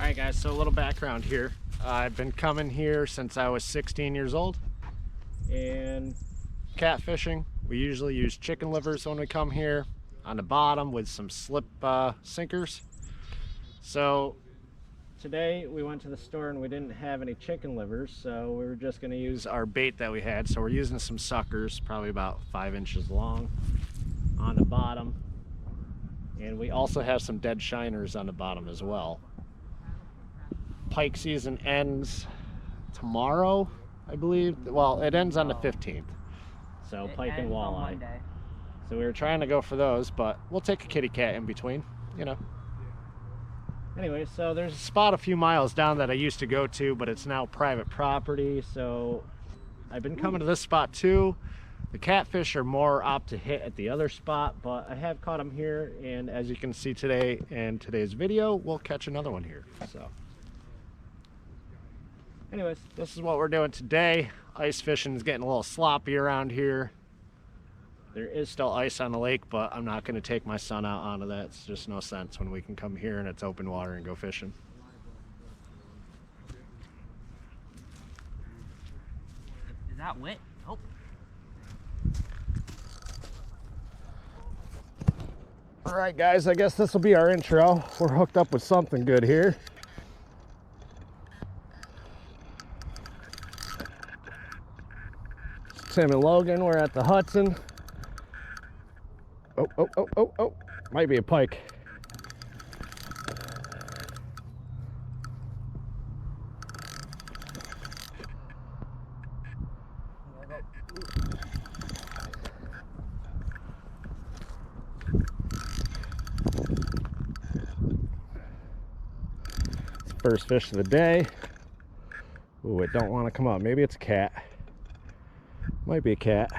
Alright guys, so a little background here. I've been coming here since I was 16 years old and catfishing. We usually use chicken livers when we come here on the bottom with some slip sinkers. So today we went to the store and we didn't have any chicken livers, so we were just going to use our bait that we had. So we're using some suckers, probably about 5 inches long on the bottom. And we also have some dead shiners on the bottom as well. Pike season ends tomorrow, I believe. Well, it ends on the 15th. So pike and walleye. So we were trying to go for those, but we'll take a kitty cat in between, you know. Anyway, so there's a spot a few miles down that I used to go to, but it's now private property. So I've been coming to this spot too. The catfish are more apt to hit at the other spot, but I have caught them here. And as you can see today in today's video, we'll catch another one here. So anyways, this is what we're doing today. Ice fishing is getting a little sloppy around here. There is still ice on the lake, but I'm not going to take my son out onto that. It's just no sense when we can come here and it's open water and go fishing. Is that wet? Oh. All right, guys, I guess this will be our intro. We're hooked up with something good here. Tim and Logan, we're at the Hudson. Oh. Might be a pike. First fish of the day. Ooh, it don't want to come up. Maybe it's a cat. Might be a cat.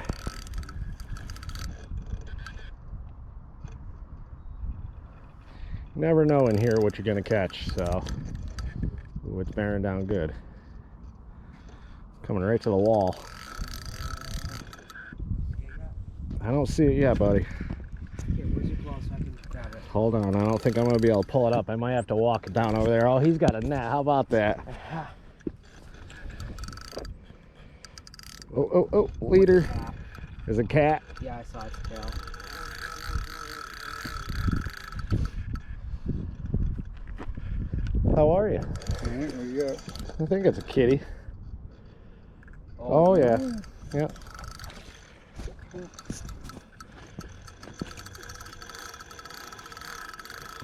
Never know in here what you're gonna catch, so. Ooh, it's bearing down good. Coming right to the wall. I don't see it yet, buddy. Hold on, I don't think I'm gonna be able to pull it up. I might have to walk it down over there. Oh, he's got a net. How about that? Oh, leader. There's a cat. Yeah, I saw its tail. How are you? I think it's a kitty. Oh yeah. Yeah.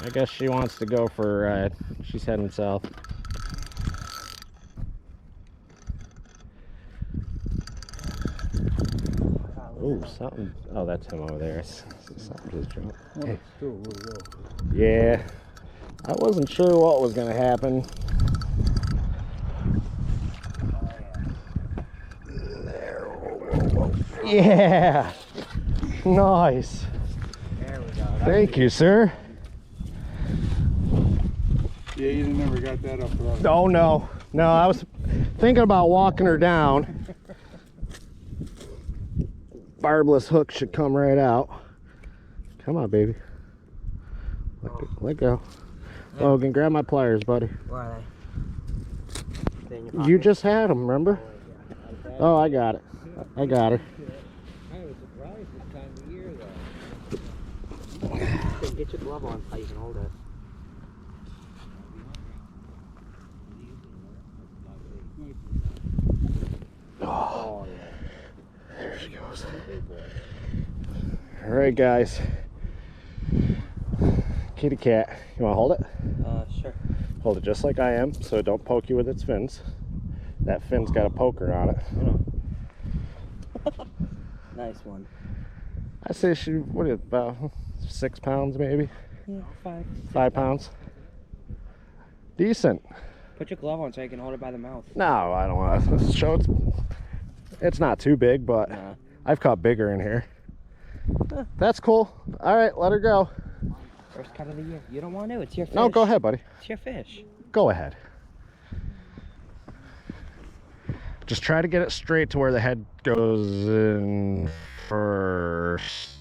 I guess she wants to go for a ride. She's heading south. Oh, something. Oh, that's him over there. Something just jumped. Hey. Yeah. I wasn't sure what was going to happen. There. Whoa. Yeah. Nice. There we go. Thank you, sir. Yeah, you never got that up. Oh, no. No, I was thinking about walking her down. Barbless hook should come right out. Come on, baby. Let go. Logan, grab my pliers, buddy. Where are they? In your pocket? You just had them, remember? Oh, I got it. I got her. I was surprised this time of year, though. Get your glove on so you can hold it. Oh, there she goes. All right, guys. Kitty cat. You want to hold it? Sure. Hold it just like I am, so it don't poke you with its fins. That fin's got a poker on it. Nice one. I say she, what is it, about 6 pounds maybe? Yeah, 5. 5 pounds. Decent. Put your glove on so you can hold it by the mouth. No, I don't want to show it's not too big, but Nah. I've caught bigger in here. That's cool. All right, let her go. First cut of the year. You don't want to. It's your fish. No, go ahead, buddy. It's your fish. Go ahead. Just try to get it straight to where the head goes in first.